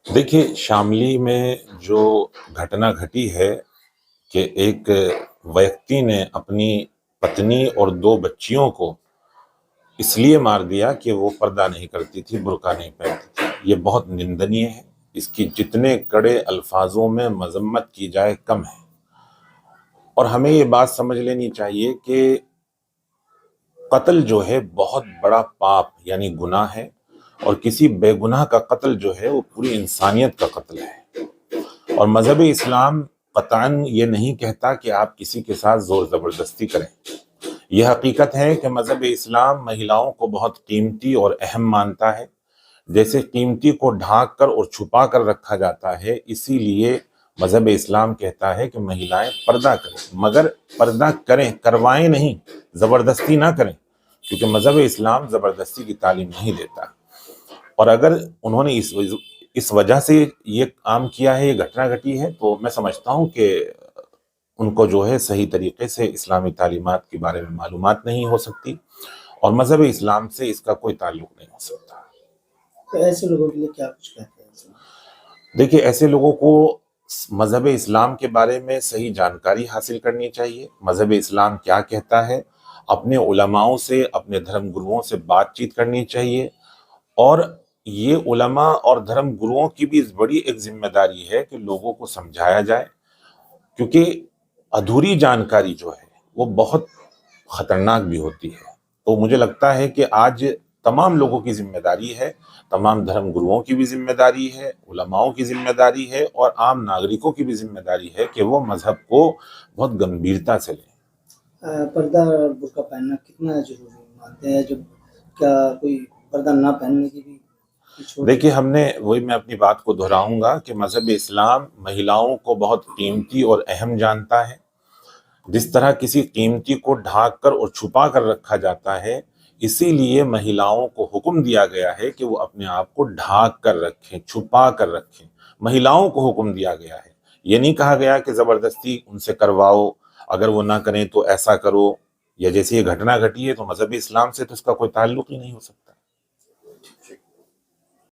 دیکھیے شاملی میں جو گھٹنا گھٹی ہے کہ ایک ویکتی نے اپنی پتنی اور 2 بچیوں کو اس لیے مار دیا کہ وہ پردہ نہیں کرتی تھی، برقع نہیں پہنتی تھی۔ یہ بہت نندنیہ ہے، اس کی جتنے کڑے الفاظوں میں مذمت کی جائے کم ہے۔ اور ہمیں یہ بات سمجھ لینی چاہیے کہ قتل جو ہے بہت بڑا پاپ یعنی گناہ ہے، اور کسی بے گناہ کا قتل جو ہے وہ پوری انسانیت کا قتل ہے۔ اور مذہب اسلام قطعاً یہ نہیں کہتا کہ آپ کسی کے ساتھ زور زبردستی کریں۔ یہ حقیقت ہے کہ مذہب اسلام مہیلاؤں کو بہت قیمتی اور اہم مانتا ہے۔ جیسے قیمتی کو ڈھانک کر اور چھپا کر رکھا جاتا ہے، اسی لیے مذہب اسلام کہتا ہے کہ مہیلائیں پردہ کریں، مگر پردہ کریں، کروائیں نہیں، زبردستی نہ کریں، کیونکہ مذہب اسلام زبردستی کی تعلیم نہیں دیتا۔ اور اگر انہوں نے اس وجہ سے یہ کام کیا ہے، یہ گھٹنا گھٹی ہے، تو میں سمجھتا ہوں کہ ان کو جو ہے صحیح طریقے سے اسلامی تعلیمات کے بارے میں معلومات نہیں ہو سکتی، اور مذہب اسلام سے اس کا کوئی تعلق نہیں ہو سکتا۔ تو ایسے لوگوں کے لیے کیا کچھ کہتے ہیں؟ دیکھیے ایسے لوگوں کو مذہب اسلام کے بارے میں صحیح جانکاری حاصل کرنی چاہیے۔ مذہب اسلام کیا کہتا ہے، اپنے علماؤں سے، اپنے دھرم گروؤں سے بات چیت کرنی چاہیے۔ اور یہ علماء اور دھرم گروؤں کی بھی بڑی ایک ذمہ داری ہے کہ لوگوں کو سمجھایا جائے، کیونکہ ادھوری جانکاری جو ہے وہ بہت خطرناک بھی ہوتی ہے۔ تو مجھے لگتا ہے کہ آج تمام لوگوں کی ذمہ داری ہے، تمام دھرم گروؤں کی بھی ذمہ داری ہے، علماؤں کی ذمہ داری ہے، اور عام ناگرکوں کی بھی ذمہ داری ہے کہ وہ مذہب کو بہت گمبھیرتا سے لیں۔ پردہ اور برقع پہننا کتنا ضروری مانتے ہیں؟ جب کیا کوئی پردہ نہ پہننے کی بھی دیکھیے میں اپنی بات کو دہراؤں گا کہ مذہب اسلام مہیلاؤں کو بہت قیمتی اور اہم جانتا ہے۔ جس طرح کسی قیمتی کو ڈھانک کر اور چھپا کر رکھا جاتا ہے، اسی لیے مہیلاؤں کو حکم دیا گیا ہے کہ وہ اپنے آپ کو ڈھانک کر رکھیں، چھپا کر رکھیں۔ مہیلاؤں کو حکم دیا گیا ہے، یہ نہیں کہا گیا کہ زبردستی ان سے کرواؤ، اگر وہ نہ کریں تو ایسا کرو، یا جیسے یہ گھٹنا گھٹی ہے تو مذہب اسلام سے تو اس کا کوئی تعلق ہی نہیں ہو سکتا۔